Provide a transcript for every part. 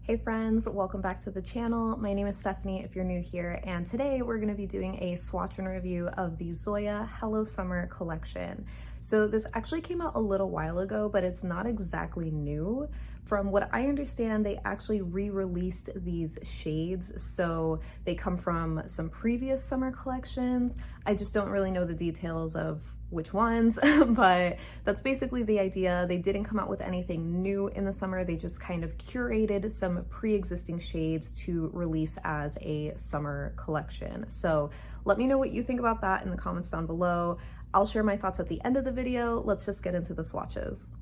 Hey friends, welcome back to the channel. My name is Stephanie if you're new here, and today we're going to be doing a swatch and review of the Zoya Hello Summer collection. So this actually came out a little while ago, but it's not exactly new. From what I understand, they actually re-released these shades, so they come from some previous summer collections. I just don't really know the details of which ones, but that's basically the idea. They didn't come out with anything new in the summer. They just kind of curated some pre-existing shades to release as a summer collection. So let me know what you think about that in the comments down below. I'll share my thoughts at the end of the video. Let's just get into the swatches.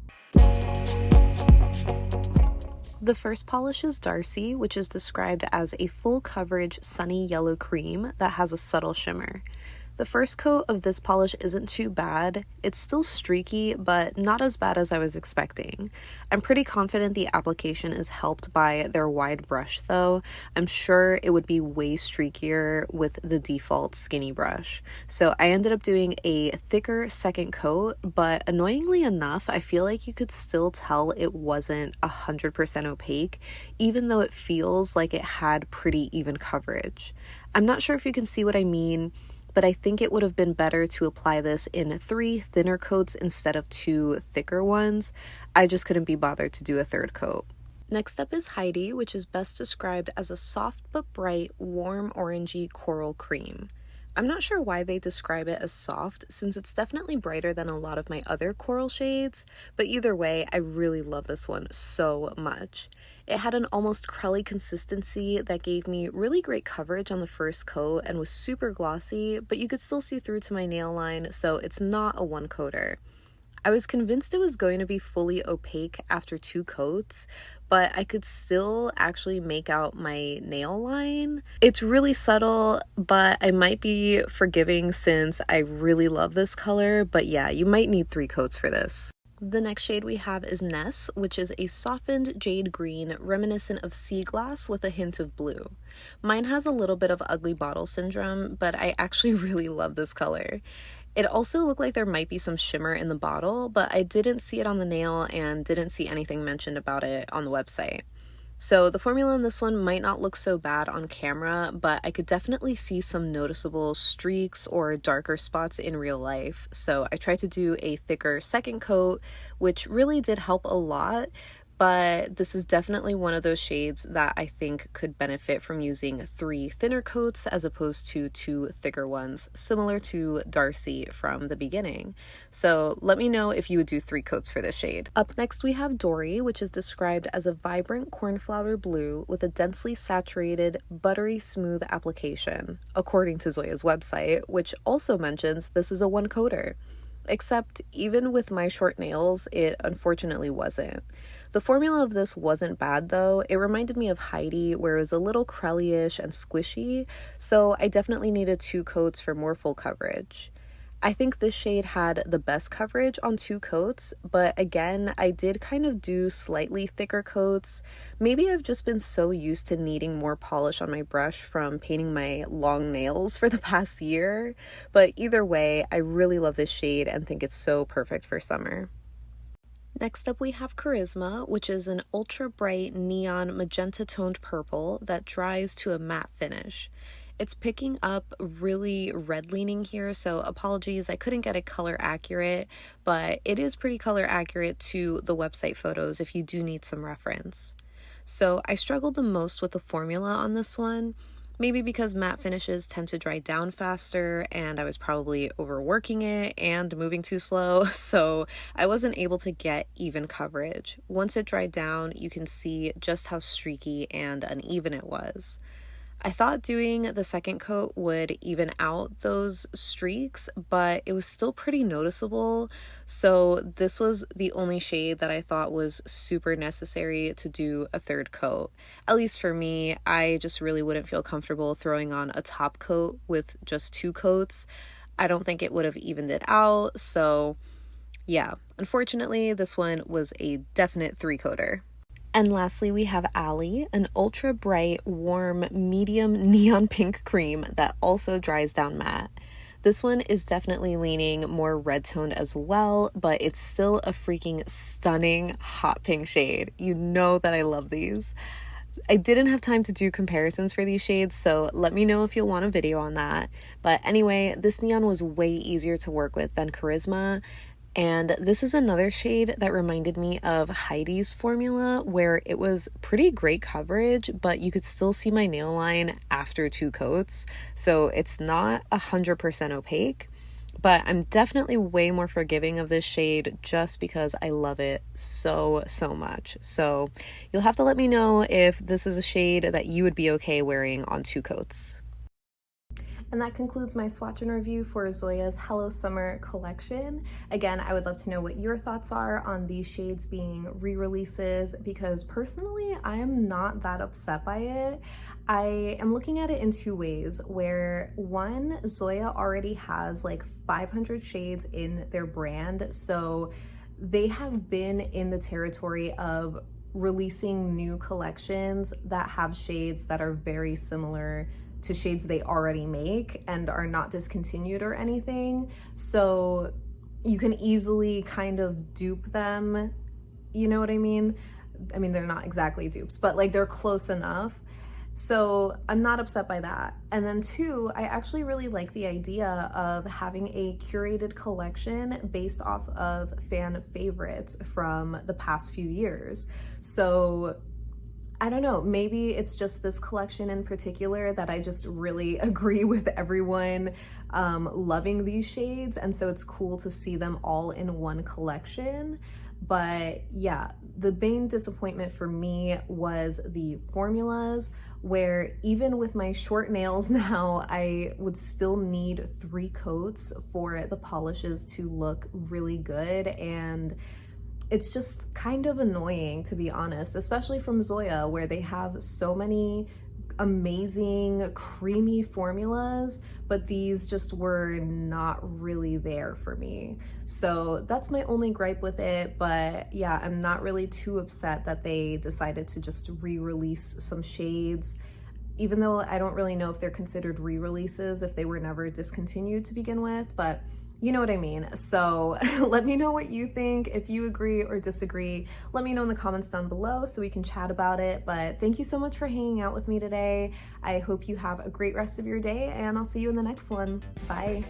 The first polish is Darcy, which is described as a full coverage sunny yellow cream that has a subtle shimmer. The first coat of this polish isn't too bad. It's still streaky, but not as bad as I was expecting. I'm pretty confident the application is helped by their wide brush though. I'm sure it would be way streakier with the default skinny brush. So I ended up doing a thicker second coat, but annoyingly enough, I feel like you could still tell it wasn't 100% opaque, even though it feels like it had pretty even coverage. I'm not sure if you can see what I mean, but I think it would have been better to apply this in 3 thinner coats instead of 2 thicker ones. I just couldn't be bothered to do a third coat. Next up is Heidi, which is best described as a soft but bright, warm orangey coral cream. I'm not sure why they describe it as soft, since it's definitely brighter than a lot of my other coral shades, but either way, I really love this one so much. It had an almost crelly consistency that gave me really great coverage on the first coat and was super glossy, but you could still see through to my nail line, so it's not a one-coater. I was convinced it was going to be fully opaque after 2 coats, but I could still actually make out my nail line. It's really subtle, but I might be forgiving since I really love this color, but yeah, you might need 3 coats for this. The next shade we have is Ness, which is a softened jade green reminiscent of sea glass with a hint of blue. Mine has a little bit of ugly bottle syndrome, but I actually really love this color. It also looked like there might be some shimmer in the bottle, but I didn't see it on the nail and didn't see anything mentioned about it on the website. So the formula in this one might not look so bad on camera, but I could definitely see some noticeable streaks or darker spots in real life. So I tried to do a thicker second coat, which really did help a lot. But this is definitely one of those shades that I think could benefit from using 3 thinner coats as opposed to 2 thicker ones, similar to Darcy from the beginning. So let me know if you would do 3 coats for this shade. Up next we have Dory, which is described as a vibrant cornflower blue with a densely saturated, buttery smooth application, according to Zoya's website, which also mentions this is a one-coater. Except even with my short nails, it unfortunately wasn't. The formula of this wasn't bad though. It reminded me of Heidi, where it was a little crelly-ish and squishy, so I definitely needed 2 coats for more full coverage. I think this shade had the best coverage on 2 coats, but again, I did kind of do slightly thicker coats. Maybe I've just been so used to needing more polish on my brush from painting my long nails for the past year, but either way, I really love this shade and think it's so perfect for summer. Next up we have Charisma, which is an ultra bright neon magenta toned purple that dries to a matte finish. It's picking up really red leaning here, so apologies, I couldn't get it color accurate, but it is pretty color accurate to the website photos if you do need some reference. So I struggled the most with the formula on this one. Maybe because matte finishes tend to dry down faster and I was probably overworking it and moving too slow, so I wasn't able to get even coverage. Once it dried down, you can see just how streaky and uneven it was. I thought doing the second coat would even out those streaks, but it was still pretty noticeable, so this was the only shade that I thought was super necessary to do a third coat. At least for me, I just really wouldn't feel comfortable throwing on a top coat with just 2 coats. I don't think it would have evened it out, so yeah, unfortunately, this one was a definite 3-coater. And lastly, we have Ally, an ultra bright, warm, medium neon pink cream that also dries down matte. This one is definitely leaning more red toned as well, but it's still a freaking stunning hot pink shade. You know that I love these. I didn't have time to do comparisons for these shades, so let me know if you'll want a video on that. But anyway, this neon was way easier to work with than Charisma. And this is another shade that reminded me of Heidi's formula, where it was pretty great coverage, but you could still see my nail line after 2 coats. So it's not 100% opaque, but I'm definitely way more forgiving of this shade just because I love it so much. So you'll have to let me know if this is a shade that you would be okay wearing on 2 coats. And that concludes my swatch and review for Zoya's Hello Summer collection. Again, I would love to know what your thoughts are on these shades being re-releases, because personally, I am not that upset by it. I am looking at it in 2 ways, where one, Zoya already has like 500 shades in their brand, so they have been in the territory of releasing new collections that have shades that are very similar to shades they already make and are not discontinued or anything. So you can easily kind of dupe them, you know what I mean? I mean, they're not exactly dupes, but like they're close enough. So I'm not upset by that. And then 2, I actually really like the idea of having a curated collection based off of fan favorites from the past few years. So I don't know, maybe it's just this collection in particular that I just really agree with everyone loving these shades, and so it's cool to see them all in one collection. But yeah, the main disappointment for me was the formulas, where even with my short nails now, I would still need 3 coats for the polishes to look really good, and it's just kind of annoying, to be honest, especially from Zoya, where they have so many amazing creamy formulas, but these just were not really there for me. So that's my only gripe with it. But yeah, I'm not really too upset that they decided to just re-release some shades, even though I don't really know if they're considered re-releases if they were never discontinued to begin with, but you know what I mean. So let me know what you think. If you agree or disagree, let me know in the comments down below so we can chat about it. But thank you so much for hanging out with me today. I hope you have a great rest of your day, and I'll see you in the next one. Bye.